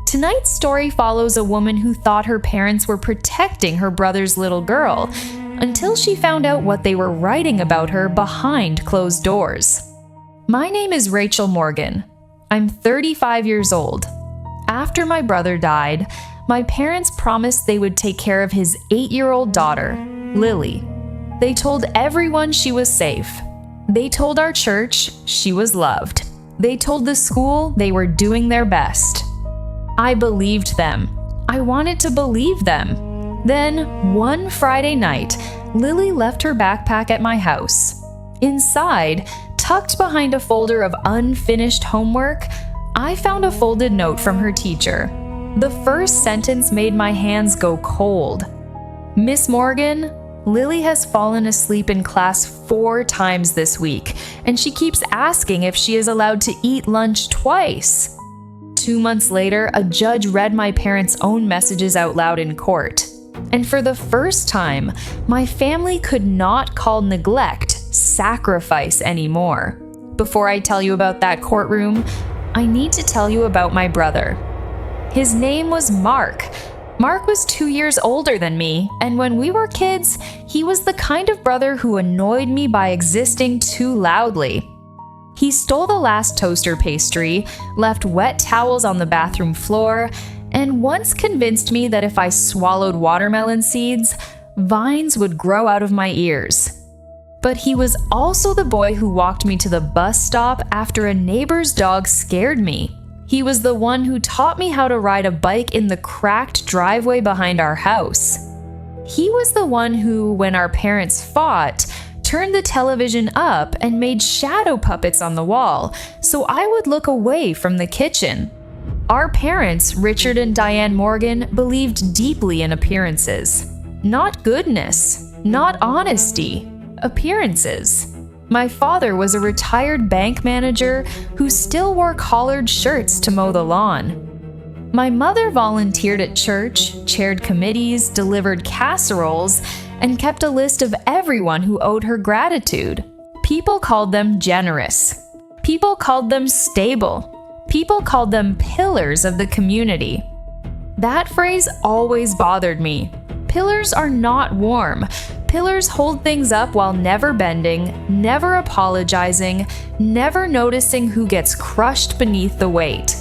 Tonight's story follows a woman who thought her parents were protecting her brother's little girl until she found out what they were writing about her behind closed doors. My name is Rachel Morgan. I'm 35 years old. After my brother died, my parents promised they would take care of his 8-year-old daughter, Lily. They told everyone she was safe. They told our church she was loved. They told the school they were doing their best. I believed them. I wanted to believe them. Then, one Friday night, Lily left her backpack at my house. Inside, tucked behind a folder of unfinished homework, I found a folded note from her teacher. The first sentence made my hands go cold. "Miss Morgan, Lily has fallen asleep in class 4 times this week, and she keeps asking if she is allowed to eat lunch twice." 2 months later, a judge read my parents' own messages out loud in court. And for the first time, my family could not call neglect sacrifice anymore. Before I tell you about that courtroom, I need to tell you about my brother. His name was Mark. Mark was 2 years older than me, and when we were kids, he was the kind of brother who annoyed me by existing too loudly. He stole the last toaster pastry, left wet towels on the bathroom floor, and once convinced me that if I swallowed watermelon seeds, vines would grow out of my ears. But he was also the boy who walked me to the bus stop after a neighbor's dog scared me. He was the one who taught me how to ride a bike in the cracked driveway behind our house. He was the one who, when our parents fought, turned the television up and made shadow puppets on the wall, so I would look away from the kitchen. Our parents, Richard and Diane Morgan, believed deeply in appearances. Not goodness, not honesty, appearances. My father was a retired bank manager who still wore collared shirts to mow the lawn. My mother volunteered at church, chaired committees, delivered casseroles, and kept a list of everyone who owed her gratitude. People called them generous. People called them stable. People called them pillars of the community. That phrase always bothered me. Pillars are not warm. Pillars hold things up while never bending, never apologizing, never noticing who gets crushed beneath the weight.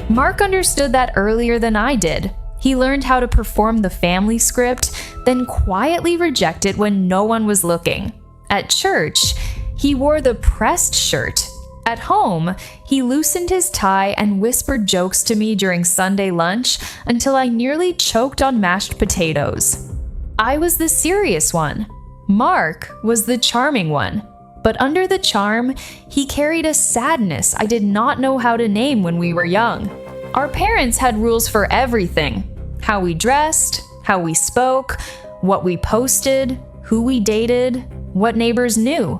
Mark understood that earlier than I did. He learned how to perform the family script, then quietly reject it when no one was looking. At church, he wore the pressed shirt. At home, he loosened his tie and whispered jokes to me during Sunday lunch until I nearly choked on mashed potatoes. I was the serious one. Mark was the charming one. But under the charm, he carried a sadness I did not know how to name when we were young. Our parents had rules for everything: how we dressed, how we spoke, what we posted, who we dated, what neighbors knew.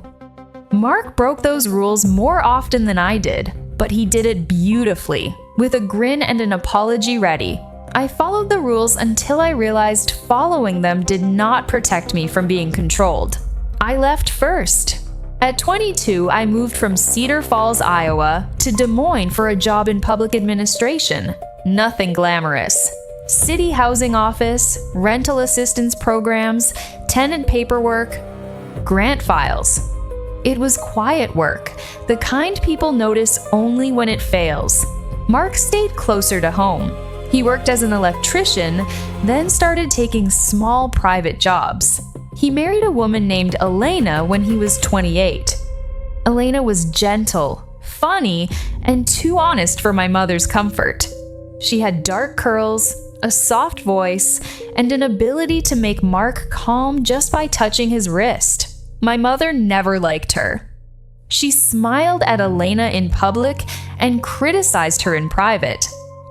Mark broke those rules more often than I did, but he did it beautifully, with a grin and an apology ready. I followed the rules until I realized following them did not protect me from being controlled. I left first. At 22, I moved from Cedar Falls, Iowa, to Des Moines for a job in public administration. Nothing glamorous. City housing office, rental assistance programs, tenant paperwork, grant files. It was quiet work, the kind people notice only when it fails. Mark stayed closer to home. He worked as an electrician, then started taking small private jobs. He married a woman named Elena when he was 28. Elena was gentle, funny, and too honest for my mother's comfort. She had dark curls, a soft voice, and an ability to make Mark calm just by touching his wrist. My mother never liked her. She smiled at Elena in public and criticized her in private.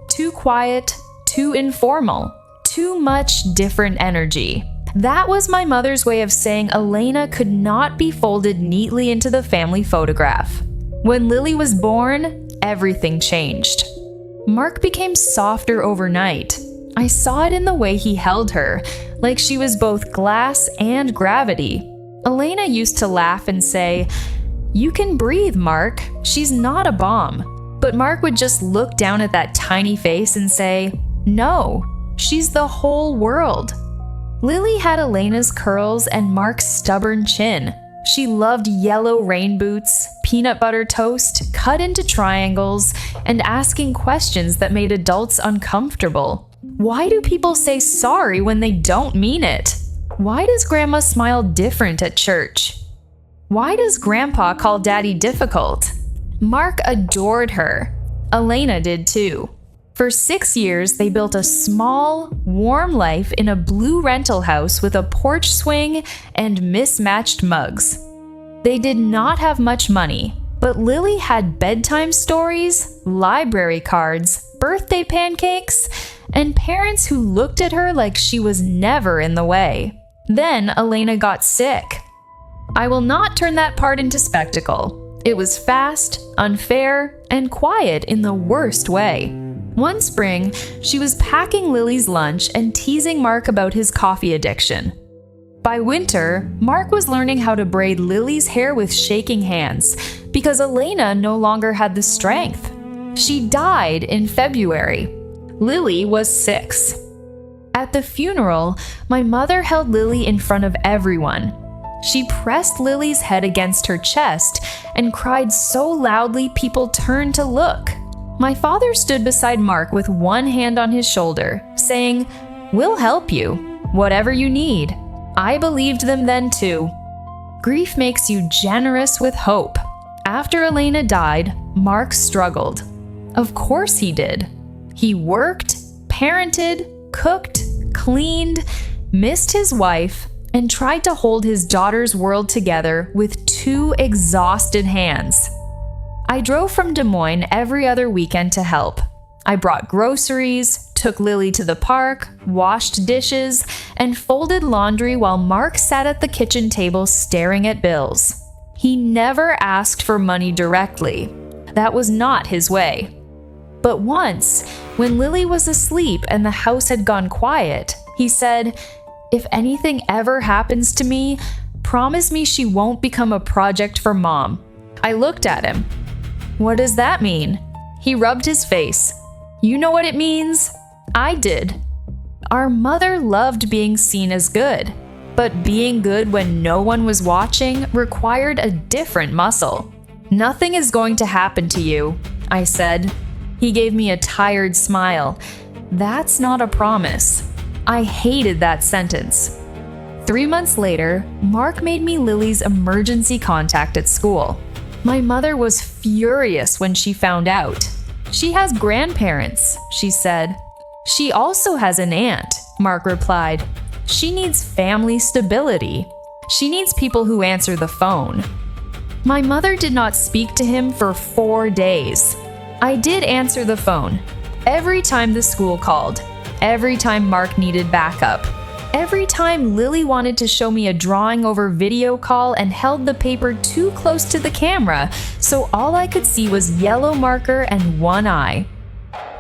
Too quiet, too informal, too much different energy. That was my mother's way of saying Elena could not be folded neatly into the family photograph. When Lily was born, everything changed. Mark became softer overnight. I saw it in the way he held her, like she was both glass and gravity. Elena used to laugh and say, "You can breathe, Mark. She's not a bomb." But Mark would just look down at that tiny face and say, "No, she's the whole world." Lily had Elena's curls and Mark's stubborn chin. She loved yellow rain boots, peanut butter toast cut into triangles, and asking questions that made adults uncomfortable. Why do people say sorry when they don't mean it? Why does Grandma smile different at church? Why does Grandpa call Daddy difficult? Mark adored her. Elena did too. For 6 years, they built a small, warm life in a blue rental house with a porch swing and mismatched mugs. They did not have much money, but Lily had bedtime stories, library cards, birthday pancakes, and parents who looked at her like she was never in the way. Then Elena got sick. I will not turn that part into spectacle. It was fast, unfair, and quiet in the worst way. One spring, she was packing Lily's lunch and teasing Mark about his coffee addiction. By winter, Mark was learning how to braid Lily's hair with shaking hands because Elena no longer had the strength. She died in February. Lily was 6. At the funeral, my mother held Lily in front of everyone. She pressed Lily's head against her chest and cried so loudly people turned to look. My father stood beside Mark with one hand on his shoulder, saying, "We'll help you, whatever you need." I believed them then too. Grief makes you generous with hope. After Elena died, Mark struggled. Of course he did. He worked, parented, cooked, cleaned, missed his wife, and tried to hold his daughter's world together with 2 exhausted hands. I drove from Des Moines every other weekend to help. I brought groceries, took Lily to the park, washed dishes, and folded laundry while Mark sat at the kitchen table staring at bills. He never asked for money directly. That was not his way. But once, when Lily was asleep and the house had gone quiet, he said, "If anything ever happens to me, promise me she won't become a project for Mom." I looked at him. "What does that mean?" He rubbed his face. "You know what it means?" I did. Our mother loved being seen as good, but being good when no one was watching required a different muscle. "Nothing is going to happen to you," I said. He gave me a tired smile. That's not a promise. I hated that sentence. 3 months later, Mark made me Lily's emergency contact at school. My mother was furious when she found out. "She has grandparents," she said. "She also has an aunt," Mark replied. "She needs family stability. She needs people who answer the phone." My mother did not speak to him for 4 days. I did answer the phone. Every time the school called. Every time Mark needed backup. Every time Lily wanted to show me a drawing over video call and held the paper too close to the camera, so all I could see was yellow marker and one eye.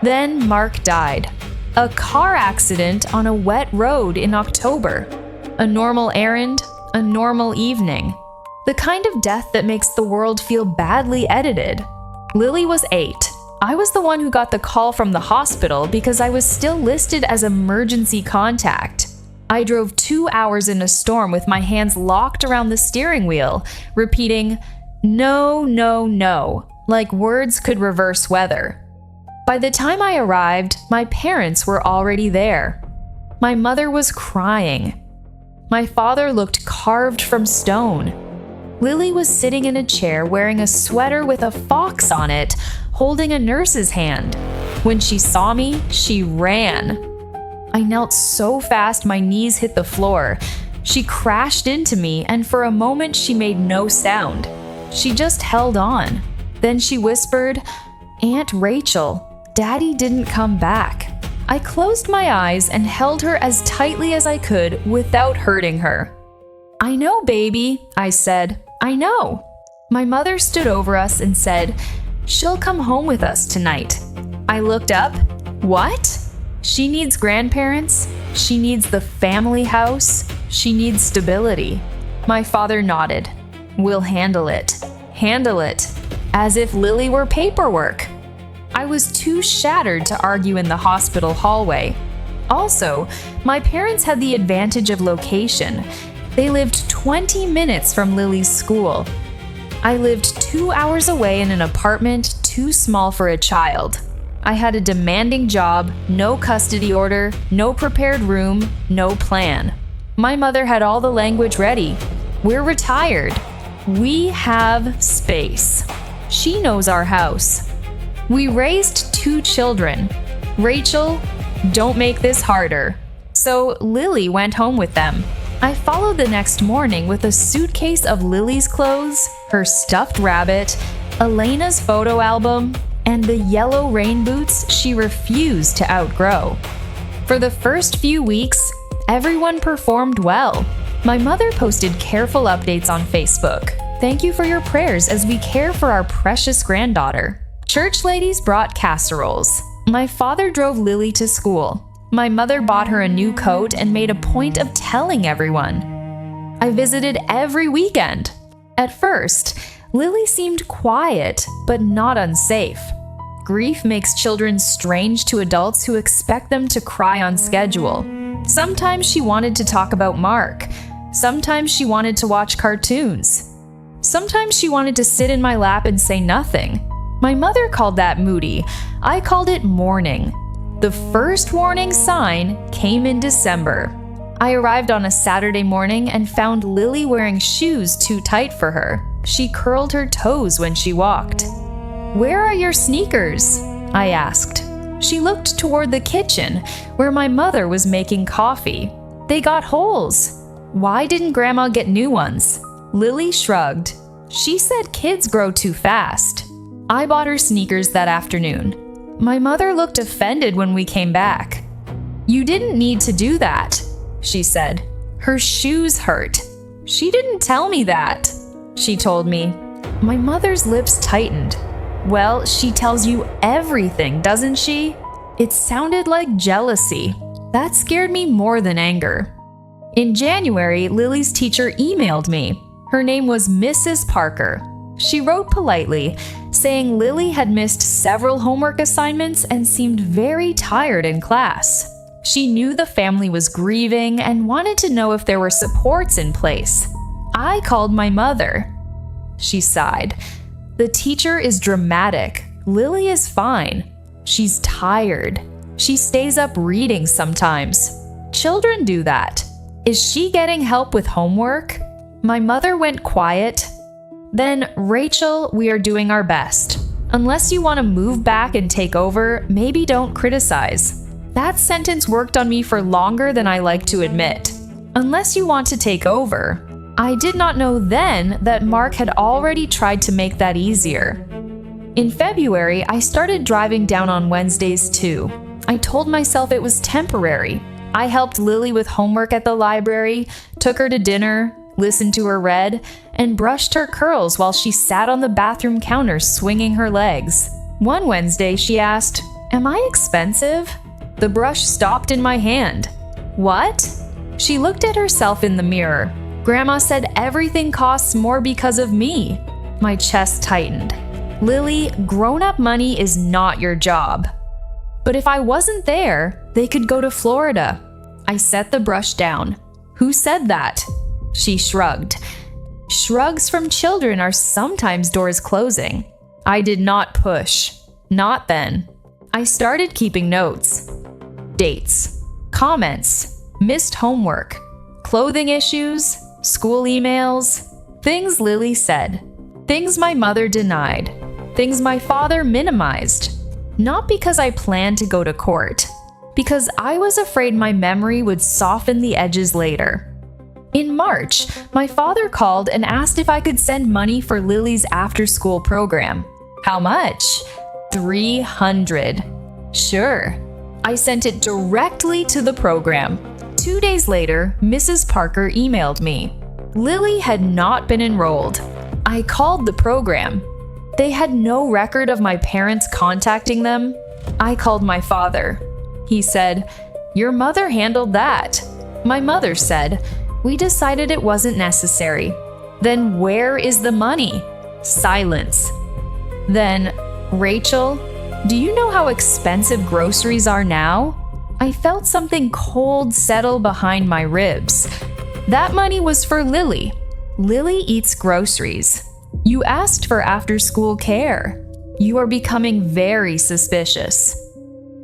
Then Mark died. A car accident on a wet road in October. A normal errand, a normal evening. The kind of death that makes the world feel badly edited. Lily was 8. I was the one who got the call from the hospital because I was still listed as emergency contact. I drove 2 hours in a storm with my hands locked around the steering wheel, repeating, "No, no, no," like words could reverse weather. By the time I arrived, my parents were already there. My mother was crying. My father looked carved from stone. Lily was sitting in a chair wearing a sweater with a fox on it, holding a nurse's hand. When she saw me, she ran. I knelt so fast my knees hit the floor. She crashed into me, and for a moment she made no sound. She just held on. Then she whispered, "Aunt Rachel, Daddy didn't come back." I closed my eyes and held her as tightly as I could without hurting her. "I know, baby," I said. "I know." My mother stood over us and said, "She'll come home with us tonight." I looked up. What? She needs grandparents. She needs the family house. She needs stability. My father nodded. "We'll handle it. Handle it." As if Lily were paperwork. I was too shattered to argue in the hospital hallway. Also, my parents had the advantage of location. They lived 20 minutes from Lily's school. I lived 2 hours away in an apartment too small for a child. I had a demanding job, no custody order, no prepared room, no plan. My mother had all the language ready. We're retired. We have space. She knows our house. We raised 2 children. Rachel, don't make this harder. So Lily went home with them. I followed the next morning with a suitcase of Lily's clothes, her stuffed rabbit, Elena's photo album, and the yellow rain boots she refused to outgrow. For the first few weeks, everyone performed well. My mother posted careful updates on Facebook. Thank you for your prayers as we care for our precious granddaughter. Church ladies brought casseroles. My father drove Lily to school. My mother bought her a new coat and made a point of telling everyone. I visited every weekend. At first, Lily seemed quiet, but not unsafe. Grief makes children strange to adults who expect them to cry on schedule. Sometimes she wanted to talk about Mark. Sometimes she wanted to watch cartoons. Sometimes she wanted to sit in my lap and say nothing. My mother called that moody. I called it mourning. The first warning sign came in December. I arrived on a Saturday morning and found Lily wearing shoes too tight for her. She curled her toes when she walked. "Where are your sneakers?" I asked. She looked toward the kitchen, where my mother was making coffee. "They got holes. Why didn't Grandma get new ones?" Lily shrugged. She said kids grow too fast. I bought her sneakers that afternoon. My mother looked offended when we came back. "You didn't need to do that," she said. "Her shoes hurt." "She didn't tell me that," she told me. My mother's lips tightened. "Well, she tells you everything, doesn't she?" It sounded like jealousy. That scared me more than anger. In January, Lily's teacher emailed me. Her name was Mrs. Parker. She wrote politely, saying Lily had missed several homework assignments and seemed very tired in class. She knew the family was grieving and wanted to know if there were supports in place. I called my mother. She sighed. "The teacher is dramatic. Lily is fine. She's tired. She stays up reading sometimes. Children do that. Is she getting help with homework?" My mother went quiet. "Then, Rachel, we are doing our best. Unless you want to move back and take over, maybe don't criticize." That sentence worked on me for longer than I like to admit. Unless you want to take over. I did not know then that Mark had already tried to make that easier. In February, I started driving down on Wednesdays too. I told myself it was temporary. I helped Lily with homework at the library, took her to dinner, listened to her read, and brushed her curls while she sat on the bathroom counter swinging her legs. One Wednesday, she asked, "Am I expensive?" The brush stopped in my hand. "What?" She looked at herself in the mirror. "Grandma said everything costs more because of me." My chest tightened. "Lily, grown-up money is not your job." "But if I wasn't there, they could go to Florida." I set the brush down. "Who said that?" She shrugged. Shrugs from children are sometimes doors closing. I did not push. Not then. I started keeping notes. Dates. Comments. Missed homework. Clothing issues. School emails. Things Lily said. Things my mother denied. Things my father minimized. Not because I planned to go to court. Because I was afraid my memory would soften the edges later. In March, my father called and asked if I could send money for Lily's after-school program. How much? $300. Sure. I sent it directly to the program. 2 days later, Mrs. Parker emailed me. Lily had not been enrolled. I called the program. They had no record of my parents contacting them. I called my father. He said, "Your mother handled that." My mother said, "We decided it wasn't necessary." Then where is the money? Silence. Then, "Rachel, Do you know how expensive groceries are now? I felt something cold settle behind my ribs. That money was for Lily. Lily eats groceries. You asked for after-school care. You are becoming very suspicious.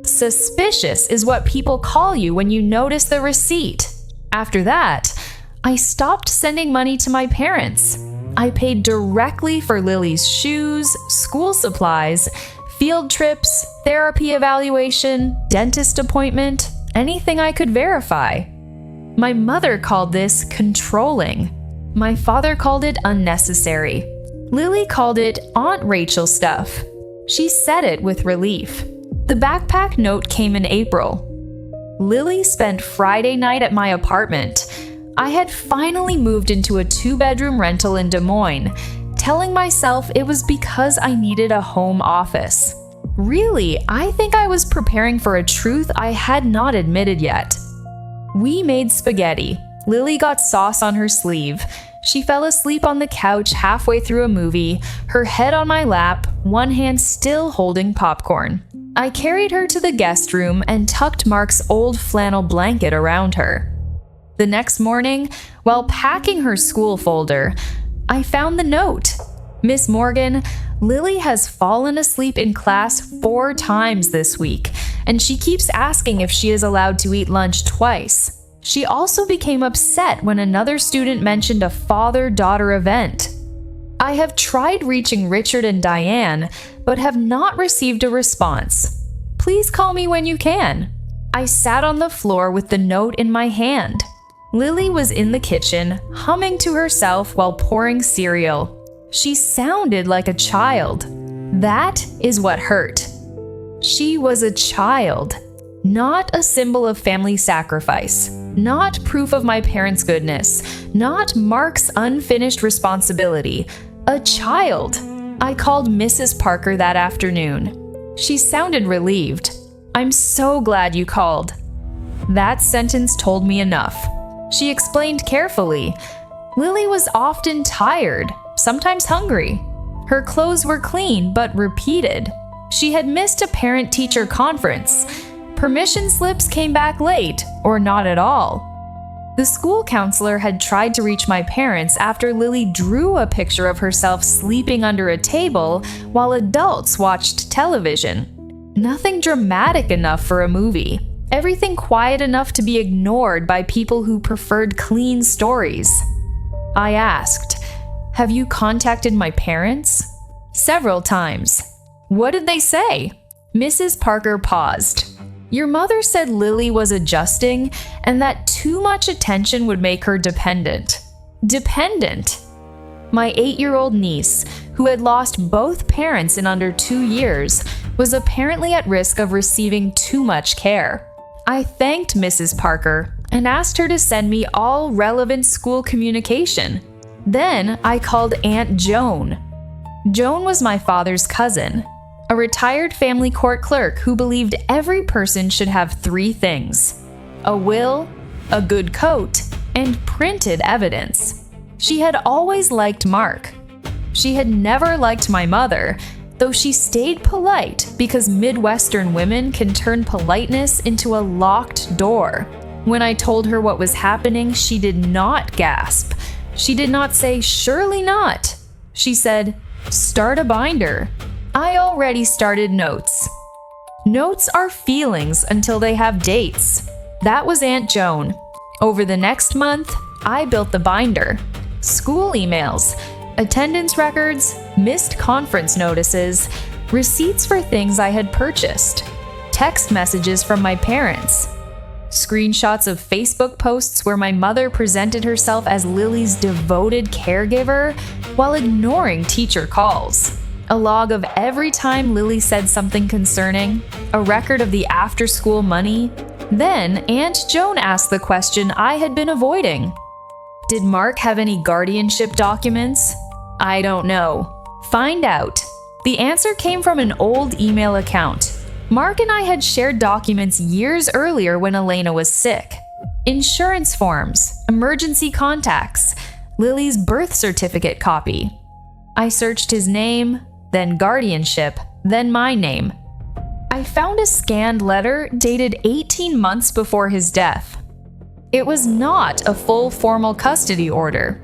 Suspicious is what people call you when you notice the receipt. After that, I stopped sending money to my parents. I paid directly for Lily's shoes, school supplies, field trips, therapy evaluation, dentist appointment, anything I could verify. My mother called this controlling. My father called it unnecessary. Lily called it Aunt Rachel stuff. She said it with relief. The backpack note came in April. Lily spent Friday night at my apartment. I had finally moved into a 2-bedroom rental in Des Moines, telling myself it was because I needed a home office. Really, I think I was preparing for a truth I had not admitted yet. We made spaghetti. Lily got sauce on her sleeve. She fell asleep on the couch halfway through a movie, her head on my lap, one hand still holding popcorn. I carried her to the guest room and tucked Mark's old flannel blanket around her. The next morning, while packing her school folder, I found the note. Miss Morgan, Lily has fallen asleep in class 4 times this week, and she keeps asking if she is allowed to eat lunch twice. She also became upset when another student mentioned a father-daughter event. I have tried reaching Richard and Diane, but have not received a response. Please call me when you can. I sat on the floor with the note in my hand. Lily was in the kitchen, humming to herself while pouring cereal. She sounded like a child. That is what hurt. She was a child, not a symbol of family sacrifice, not proof of my parents' goodness, not Mark's unfinished responsibility. A child. I called Mrs. Parker that afternoon. She sounded relieved. I'm so glad you called. That sentence told me enough. She explained carefully. Lily was often tired, sometimes hungry. Her clothes were clean but repeated. She had missed a parent-teacher conference. Permission slips came back late, or not at all. The school counselor had tried to reach my parents after Lily drew a picture of herself sleeping under a table while adults watched television. Nothing dramatic enough for a movie. Everything quiet enough to be ignored by people who preferred clean stories. I asked, "Have you contacted my parents?" Several times. What did they say? Mrs. Parker paused. Your mother said Lily was adjusting and that too much attention would make her dependent. Dependent? My 8-year-old niece, who had lost both parents in under 2 years, was apparently at risk of receiving too much care. I thanked Mrs. Parker and asked her to send me all relevant school communication. Then I called Aunt Joan. Joan was my father's cousin, a retired family court clerk who believed every person should have 3 things: a will, a good coat, and printed evidence. She had always liked Mark. She had never liked my mother, though she stayed polite because Midwestern women can turn politeness into a locked door. When I told her what was happening, she did not gasp. She did not say, "Surely not." She said, "Start a binder." I already started notes. Notes are feelings until they have dates. That was Aunt Joan. Over the next month, I built the binder. School emails, attendance records, missed conference notices, receipts for things I had purchased, text messages from my parents, screenshots of Facebook posts where my mother presented herself as Lily's devoted caregiver while ignoring teacher calls. A log of every time Lily said something concerning, a record of the after-school money. Then Aunt Joan asked the question I had been avoiding. Did Mark have any guardianship documents? I don't know. Find out. The answer came from an old email account. Mark and I had shared documents years earlier when Elena was sick. Insurance forms, emergency contacts, Lily's birth certificate copy. I searched his name, then guardianship, then my name. I found a scanned letter dated 18 months before his death. It was not a full formal custody order,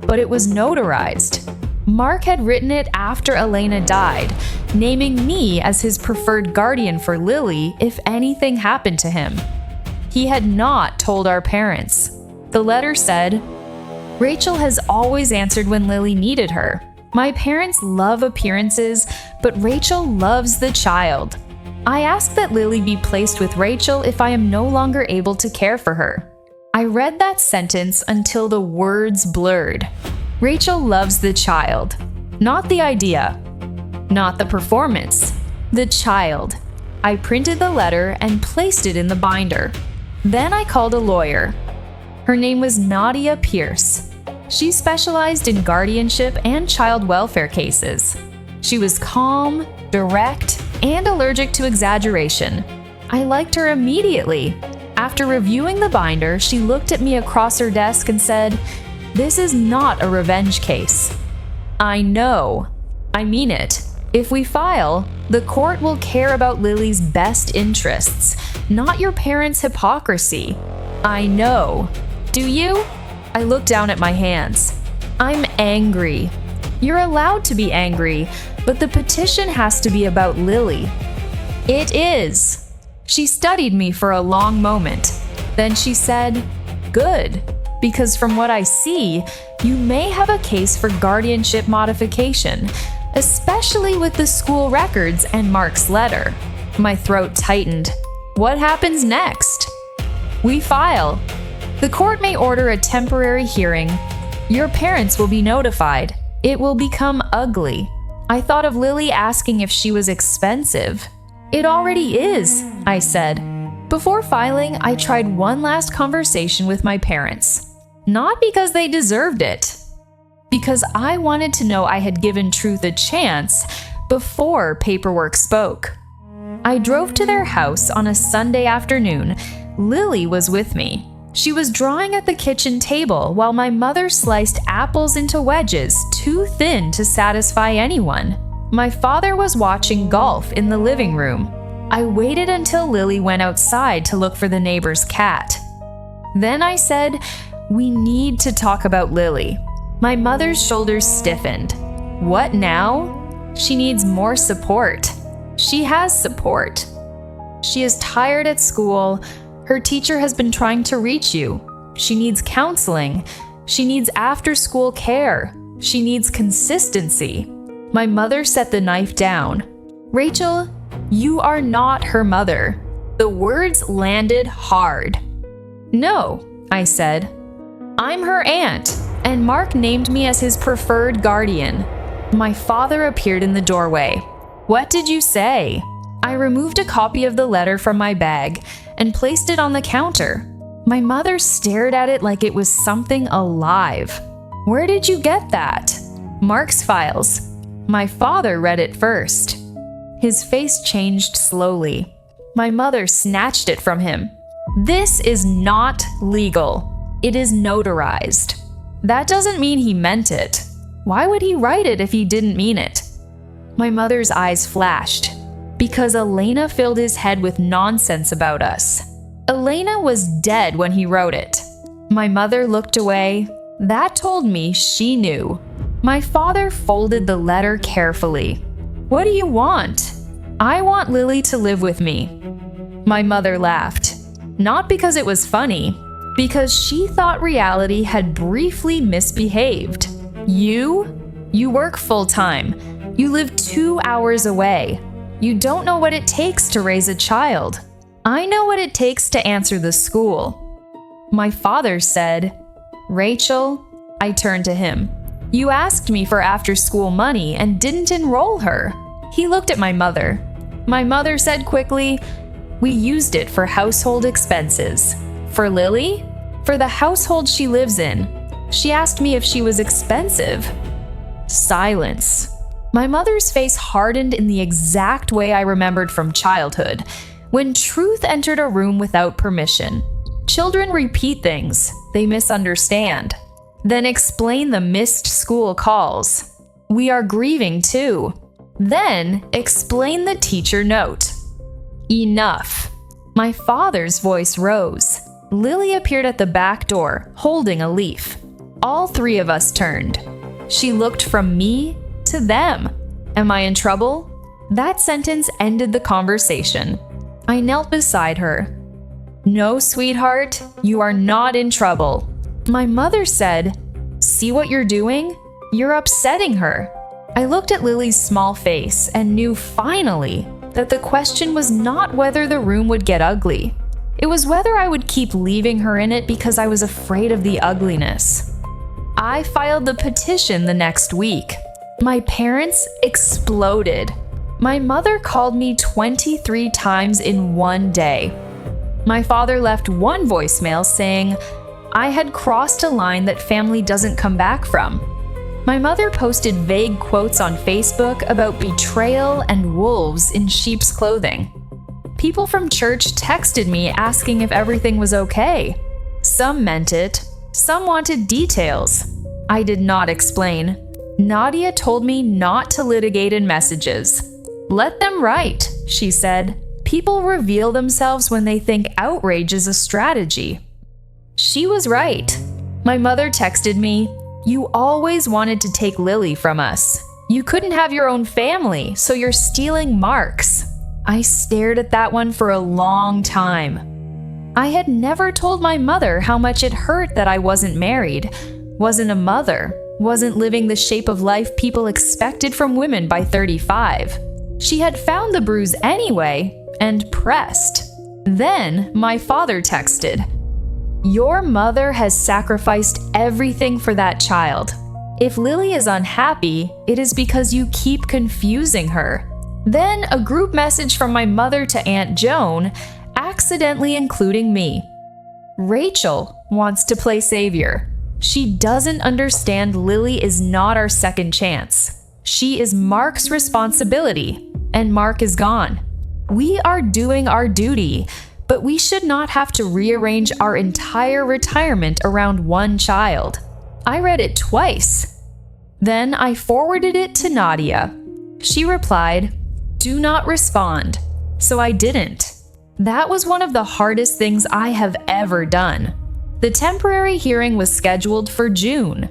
but it was notarized. Mark had written it after Elena died, naming me as his preferred guardian for Lily if anything happened to him. He had not told our parents. The letter said, "Rachel has always answered when Lily needed her. My parents love appearances, but Rachel loves the child. I ask that Lily be placed with Rachel if I am no longer able to care for her." I read that sentence until the words blurred. Rachel loves the child, not the idea, not the performance, the child. I printed the letter and placed it in the binder. Then I called a lawyer. Her name was Nadia Pierce. She specialized in guardianship and child welfare cases. She was calm, direct, and allergic to exaggeration. I liked her immediately. After reviewing the binder, she looked at me across her desk and said, "This is not a revenge case." I know. I mean it. If we file, the court will care about Lily's best interests, not your parents' hypocrisy. I know. Do you? I looked down at my hands. I'm angry. You're allowed to be angry, but the petition has to be about Lily. It is. She studied me for a long moment. Then she said, "Good, because from what I see, you may have a case for guardianship modification, especially with the school records and Mark's letter." My throat tightened. What happens next? We file. The court may order a temporary hearing. Your parents will be notified. It will become ugly. I thought of Lily asking if she was expensive. It already is, I said. Before filing, I tried one last conversation with my parents. Not because they deserved it, because I wanted to know I had given truth a chance before paperwork spoke. I drove to their house on a Sunday afternoon. Lily was with me. She was drawing at the kitchen table while my mother sliced apples into wedges too thin to satisfy anyone. My father was watching golf in the living room. I waited until Lily went outside to look for the neighbor's cat. Then I said, "We need to talk about Lily." My mother's shoulders stiffened. What now? She needs more support. She has support. She is tired at school. Her teacher has been trying to reach you. She needs counseling. She needs after-school care. She needs consistency. My mother set the knife down. "Rachel, you are not her mother." The words landed hard. "No," I said. "I'm her aunt, and Mark named me as his preferred guardian." My father appeared in the doorway. "What did you say?" I removed a copy of the letter from my bag and placed it on the counter. My mother stared at it like it was something alive. "Where did you get that?" "Mark's files." My father read it first. His face changed slowly. My mother snatched it from him. "This is not legal. It is notarized." "That doesn't mean he meant it. Why would he write it if he didn't mean it?" My mother's eyes flashed. "Because Elena filled his head with nonsense about us. Elena was dead when he wrote it." My mother looked away. That told me she knew. My father folded the letter carefully. "What do you want?" "I want Lily to live with me." My mother laughed. Not because it was funny, because she thought reality had briefly misbehaved. You work full-time. You live 2 hours away. You don't know what it takes to raise a child. I know what it takes to answer the school. My father said, "Rachel," I turned to him, "you asked me for after-school money and didn't enroll her." He looked at my mother. My mother said quickly, "We used it for household expenses." "For Lily?" "For the household she lives in." She asked me if she was expensive. Silence. My mother's face hardened in the exact way I remembered from childhood, when truth entered a room without permission. Children repeat things they misunderstand, then explain the missed school calls. "We are grieving too." Then explain the teacher note. Enough. My father's voice rose. Lily appeared at the back door, holding a leaf. All three of us turned. She looked from me to them. Am I in trouble? That sentence ended the conversation. I knelt beside her. No, sweetheart, you are not in trouble. My mother said, "See what you're doing? You're upsetting her." I looked at Lily's small face and knew finally that the question was not whether the room would get ugly. It was whether I would keep leaving her in it because I was afraid of the ugliness. I filed the petition the next week. My parents exploded. My mother called me 23 times in one day. My father left one voicemail saying I had crossed a line that family doesn't come back from. My mother posted vague quotes on Facebook about betrayal and wolves in sheep's clothing. People from church texted me asking if everything was okay. Some meant it, some wanted details. I did not explain. Nadia told me not to litigate in messages. Let them write, she said. People reveal themselves when they think outrage is a strategy. She was right. My mother texted me, "You always wanted to take Lily from us. You couldn't have your own family, so you're stealing Mark's." I stared at that one for a long time. I had never told my mother how much it hurt that I wasn't married, wasn't a mother, wasn't living the shape of life people expected from women by 35. She had found the bruise anyway and pressed. Then my father texted, "Your mother has sacrificed everything for that child. If Lily is unhappy, it is because you keep confusing her." Then a group message from my mother to Aunt Joan, accidentally including me. Rachel wants to play savior. She doesn't understand Lily is not our second chance. She is Mark's responsibility, and Mark is gone. We are doing our duty, but we should not have to rearrange our entire retirement around one child. I read it twice. Then I forwarded it to Nadia. She replied, "Do not respond." So I didn't. That was one of the hardest things I have ever done. The temporary hearing was scheduled for June.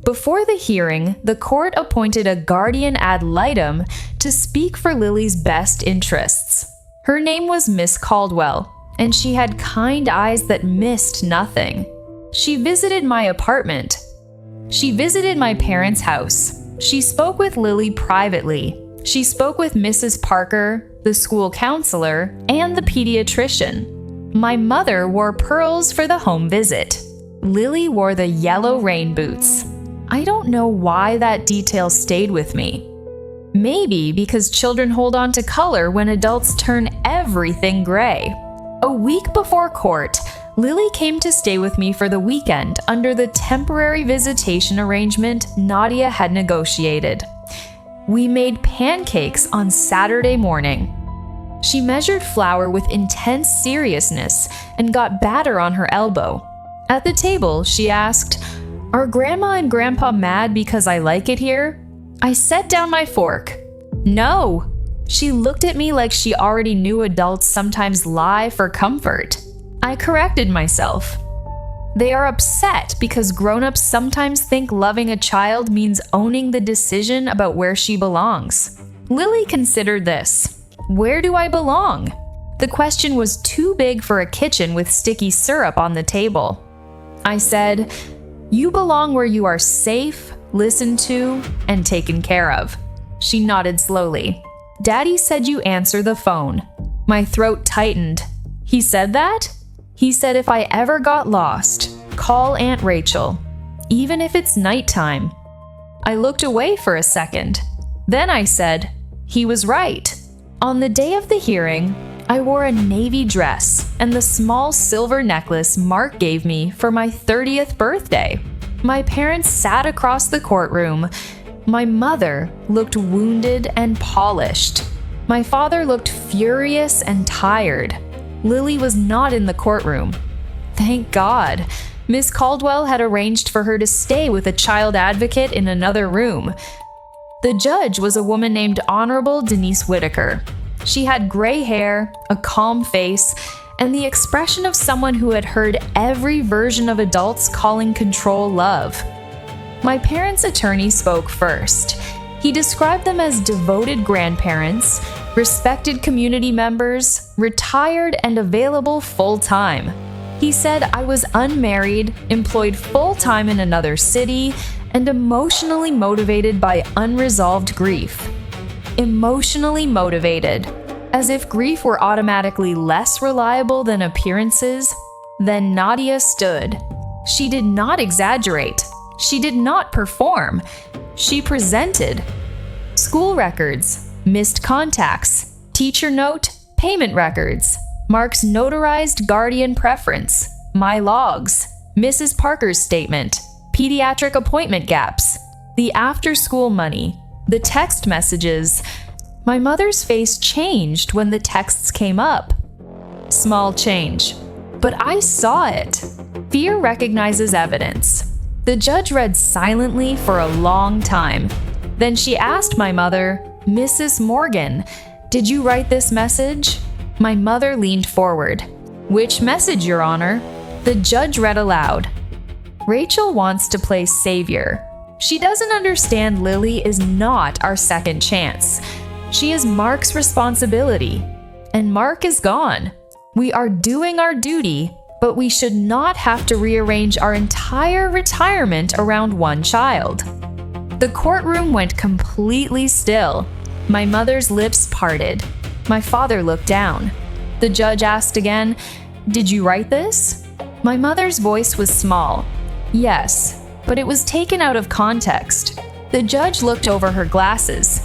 Before the hearing, the court appointed a guardian ad litem to speak for Lily's best interests. Her name was Miss Caldwell, and she had kind eyes that missed nothing. She visited my apartment. She visited my parents' house. She spoke with Lily privately. She spoke with Mrs. Parker, the school counselor, and the pediatrician. My mother wore pearls for the home visit. Lily wore the yellow rain boots. I don't know why that detail stayed with me. Maybe because children hold on to color when adults turn everything gray. A week before court, Lily came to stay with me for the weekend under the temporary visitation arrangement Nadia had negotiated. We made pancakes on Saturday morning. She measured flour with intense seriousness and got batter on her elbow. At the table, she asked, "Are Grandma and Grandpa mad because I like it here?" I set down my fork. "No." She looked at me like she already knew adults sometimes lie for comfort. I corrected myself. "They are upset because grown-ups sometimes think loving a child means owning the decision about where she belongs." Lily considered this. Where do I belong? The question was too big for a kitchen with sticky syrup on the table. I said, "You belong where you are safe, listened to, and taken care of." She nodded slowly. "Daddy said you answer the phone." My throat tightened. He said that? He said if I ever got lost, call Aunt Rachel, even if it's nighttime. I looked away for a second. Then I said, he was right. On the day of the hearing, I wore a navy dress and the small silver necklace Mark gave me for my 30th birthday. My parents sat across the courtroom. My mother looked wounded and polished. My father looked furious and tired. Lily was not in the courtroom. Thank God. Miss Caldwell had arranged for her to stay with a child advocate in another room. The judge was a woman named Honorable Denise Whitaker. She had gray hair, a calm face, and the expression of someone who had heard every version of adults calling control love. My parents' attorney spoke first. He described them as devoted grandparents, respected community members, retired and available full-time. He said I was unmarried, employed full-time in another city, and emotionally motivated by unresolved grief. Emotionally motivated, as if grief were automatically less reliable than appearances. Then Nadia stood. She did not exaggerate. She did not perform. She presented. School records, missed contacts, teacher note, payment records, Mark's notarized guardian preference, my logs, Mrs. Parker's statement, pediatric appointment gaps, the after-school money, the text messages. My mother's face changed when the texts came up. Small change, but I saw it. Fear recognizes evidence. The judge read silently for a long time. Then she asked my mother, "Mrs. Morgan, did you write this message?" My mother leaned forward. "Which message, Your Honor?" The judge read aloud. "Rachel wants to play savior. She doesn't understand Lily is not our second chance. She is Mark's responsibility. And Mark is gone. We are doing our duty, but we should not have to rearrange our entire retirement around one child." The courtroom went completely still. My mother's lips parted. My father looked down. The judge asked again, "Did you write this?" My mother's voice was small. "Yes, but it was taken out of context." The judge looked over her glasses.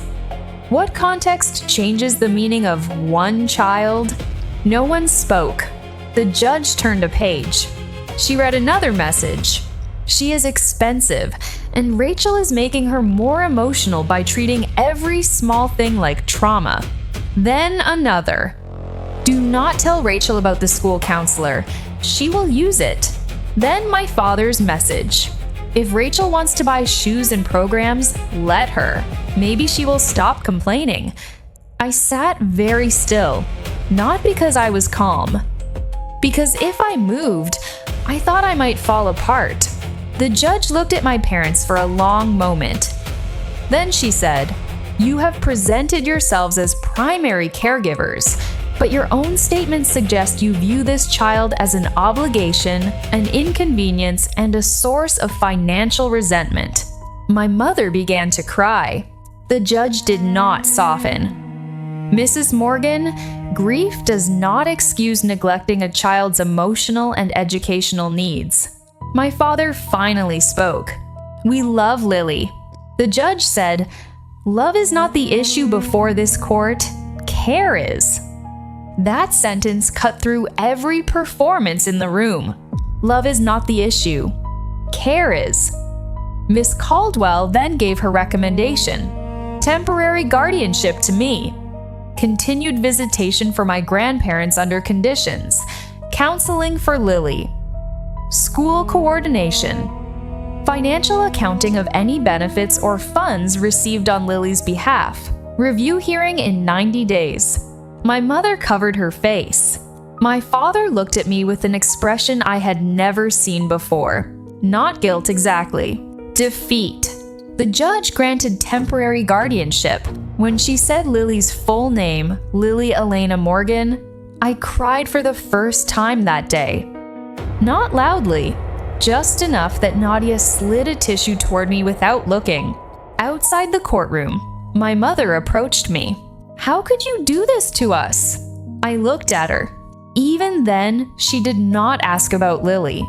"What context changes the meaning of one child?" No one spoke. The judge turned a page. She read another message. "She is expensive, and Rachel is making her more emotional by treating every small thing like trauma." Then another. "Do not tell Rachel about the school counselor. She will use it." Then my father's message. "If Rachel wants to buy shoes and programs, let her. Maybe she will stop complaining." I sat very still, not because I was calm. Because if I moved, I thought I might fall apart. The judge looked at my parents for a long moment. Then she said, "You have presented yourselves as primary caregivers, but your own statements suggest you view this child as an obligation, an inconvenience, and a source of financial resentment." My mother began to cry. The judge did not soften. "Mrs. Morgan, grief does not excuse neglecting a child's emotional and educational needs." My father finally spoke. "We love Lily." The judge said, "Love is not the issue before this court. Care is." That sentence cut through every performance in the room. Love is not the issue. Care is. Miss Caldwell then gave her recommendation. Temporary guardianship to me. Continued visitation for my grandparents under conditions. Counseling for Lily. School coordination. Financial accounting of any benefits or funds received on Lily's behalf. Review hearing in 90 days. My mother covered her face. My father looked at me with an expression I had never seen before. Not guilt exactly. Defeat. The judge granted temporary guardianship. When she said Lily's full name, Lily Elena Morgan, I cried for the first time that day. Not loudly, just enough that Nadia slid a tissue toward me without looking. Outside the courtroom, my mother approached me. "How could you do this to us?" I looked at her. Even then, she did not ask about Lily.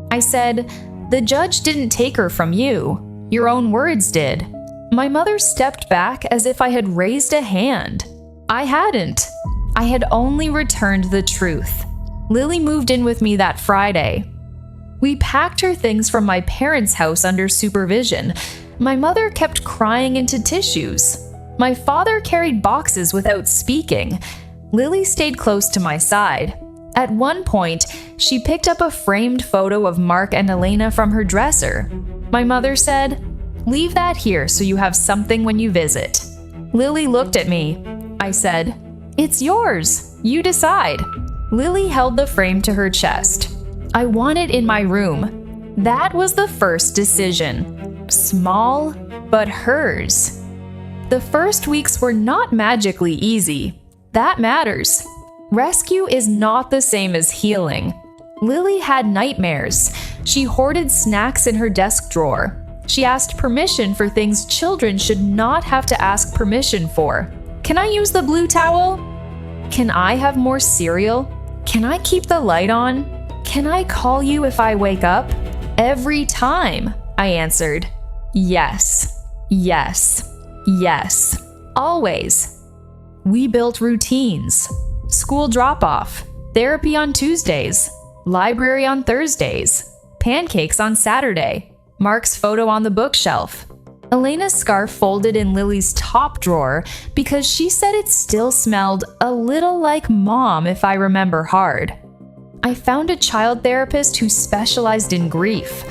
I said, "The judge didn't take her from you. Your own words did." My mother stepped back as if I had raised a hand. I hadn't. I had only returned the truth. Lily moved in with me that Friday. We packed her things from my parents' house under supervision. My mother kept crying into tissues. My father carried boxes without speaking. Lily stayed close to my side. At one point, she picked up a framed photo of Mark and Elena from her dresser. My mother said, "Leave that here so you have something when you visit." Lily looked at me. I said, It's yours. You decide. Lily held the frame to her chest. I want it in my room. That was the first decision. Small, but hers. The first weeks were not magically easy. That matters. Rescue is not the same as healing. Lily had nightmares. She hoarded snacks in her desk drawer. She asked permission for things children should not have to ask permission for. Can I use the blue towel? Can I have more cereal? Can I keep the light on? Can I call you if I wake up? Every time, I answered. Yes, yes, yes, always. We built routines. School drop-off, therapy on Tuesdays, library on Thursdays, pancakes on Saturday, Mark's photo on the bookshelf, Elena's scarf folded in Lily's top drawer because she said it still smelled a little like mom if I remember hard. I found a child therapist who specialized in grief.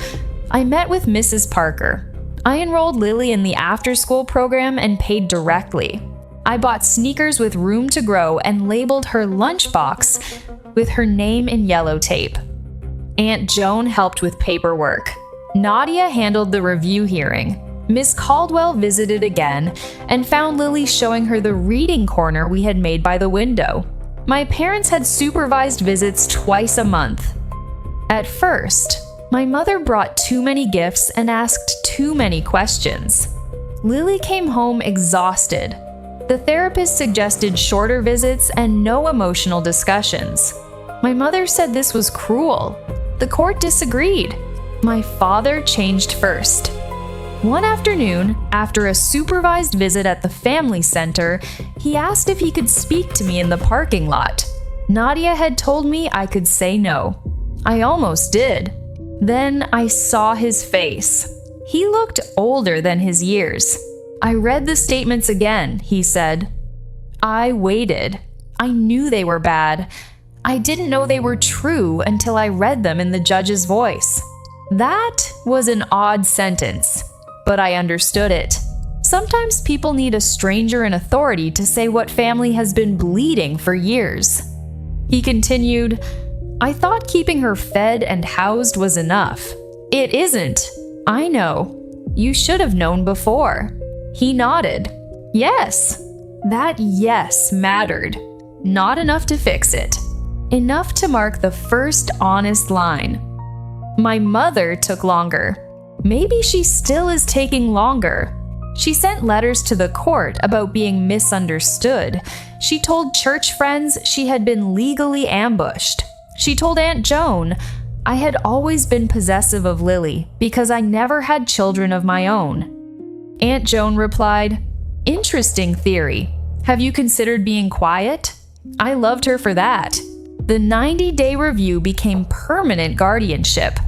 I met with Mrs. Parker. I enrolled Lily in the after-school program and paid directly. I bought sneakers with room to grow and labeled her lunchbox with her name in yellow tape. Aunt Joan helped with paperwork. Nadia handled the review hearing. Miss Caldwell visited again and found Lily showing her the reading corner we had made by the window. My parents had supervised visits twice a month. At first, my mother brought too many gifts and asked too many questions. Lily came home exhausted. The therapist suggested shorter visits and no emotional discussions. My mother said this was cruel. The court disagreed. My father changed first. One afternoon, after a supervised visit at the family center, he asked if he could speak to me in the parking lot. Nadia had told me I could say no. I almost did. Then I saw his face. He looked older than his years. I read the statements again, he said. I waited. I knew they were bad. I didn't know they were true until I read them in the judge's voice. That was an odd sentence, but I understood it. Sometimes people need a stranger in authority to say what family has been bleeding for years. He continued, I thought keeping her fed and housed was enough. It isn't. I know. You should have known before. He nodded. Yes. That yes mattered. Not enough to fix it. Enough to mark the first honest line. My mother took longer. Maybe she still is taking longer. She sent letters to the court about being misunderstood. She told church friends she had been legally ambushed. She told Aunt Joan, I had always been possessive of Lily because I never had children of my own. Aunt Joan replied, Interesting theory. Have you considered being quiet? I loved her for that. The 90-day review became permanent guardianship,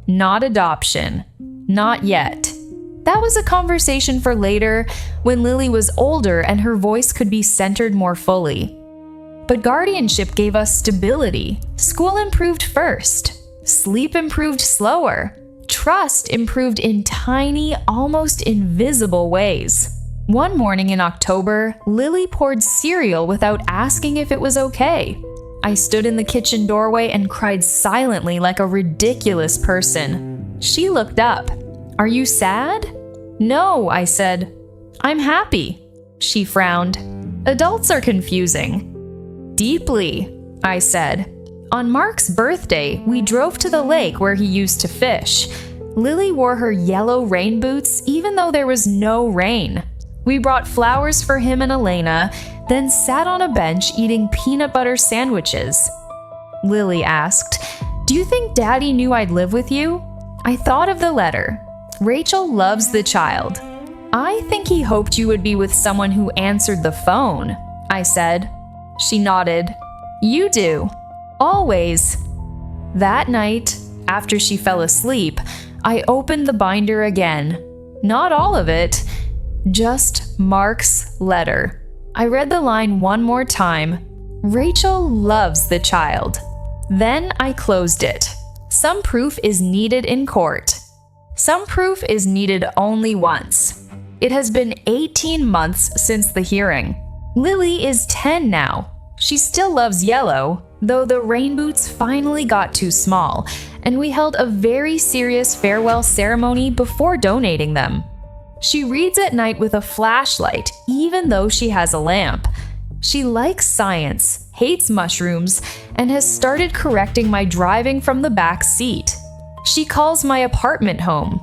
not adoption. Not yet. That was a conversation for later, when Lily was older and her voice could be centered more fully. But guardianship gave us stability. School improved first. Sleep improved slower. Trust improved in tiny, almost invisible ways. One morning in October, Lily poured cereal without asking if it was okay. I stood in the kitchen doorway and cried silently like a ridiculous person. She looked up. Are you sad? No, I said. I'm happy. She frowned. Adults are confusing. Deeply, I said. On Mark's birthday, we drove to the lake where he used to fish. Lily wore her yellow rain boots even though there was no rain. We brought flowers for him and Elena, then sat on a bench eating peanut butter sandwiches. Lily asked, Do you think Daddy knew I'd live with you? I thought of the letter. Rachel loves the child. I think he hoped you would be with someone who answered the phone, I said. She nodded. You do. Always. That night, after she fell asleep, I opened the binder again. Not all of it, just Mark's letter. I read the line one more time. Rachel loves the child. Then I closed it. Some proof is needed in court. Some proof is needed only once. It has been 18 months since the hearing. Lily is 10 now. She still loves yellow, though the rain boots finally got too small, and we held a very serious farewell ceremony before donating them. She reads at night with a flashlight, even though she has a lamp. She likes science, hates mushrooms, and has started correcting my driving from the back seat. She calls my apartment home.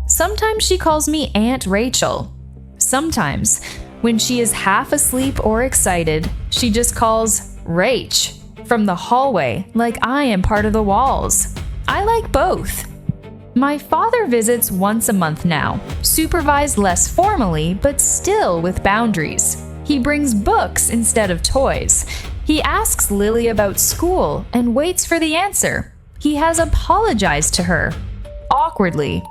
Sometimes she calls me Aunt Rachel. Sometimes, when she is half asleep or excited, she just calls Rach from the hallway like I am part of the walls. I like both. My father visits once a month now, supervised less formally, but still with boundaries. He brings books instead of toys. He asks Lily about school and waits for the answer. He has apologized to her. Awkwardly.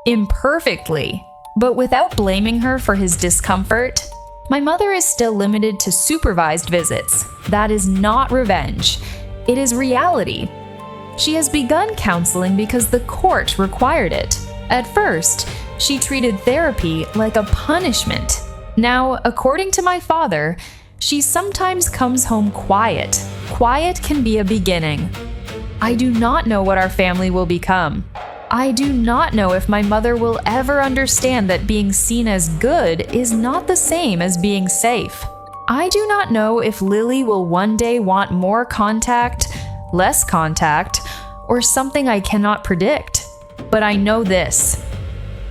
Imperfectly. But without blaming her for his discomfort. My mother is still limited to supervised visits. That is not revenge. It is reality. She has begun counseling because the court required it. At first, she treated therapy like a punishment. Now, according to my father, she sometimes comes home quiet. Quiet can be a beginning. I do not know what our family will become. I do not know if my mother will ever understand that being seen as good is not the same as being safe. I do not know if Lily will one day want more contact, less contact, or something I cannot predict. But I know this.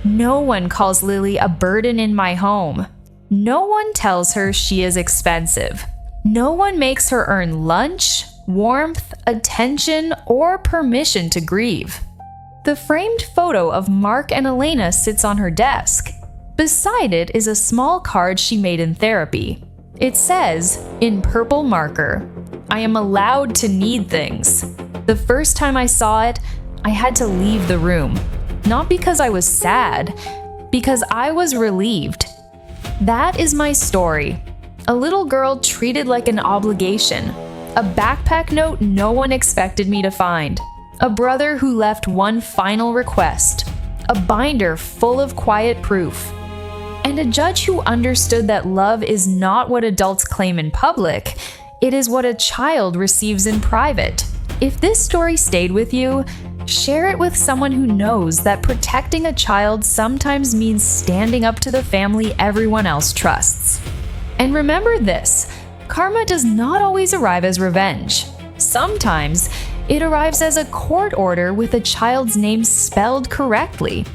No one calls Lily a burden in my home. No one tells her she is expensive. No one makes her earn lunch, warmth, attention, or permission to grieve. The framed photo of Mark and Elena sits on her desk. Beside it is a small card she made in therapy. It says, in purple marker, "I am allowed to need things." The first time I saw it, I had to leave the room. Not because I was sad, because I was relieved. That is my story. A little girl treated like an obligation. A backpack note no one expected me to find. A brother who left one final request. A binder full of quiet proof. And a judge who understood that love is not what adults claim in public, it is what a child receives in private. If this story stayed with you, share it with someone who knows that protecting a child sometimes means standing up to the family everyone else trusts. And remember this, karma does not always arrive as revenge. Sometimes it arrives as a court order with a child's name spelled correctly.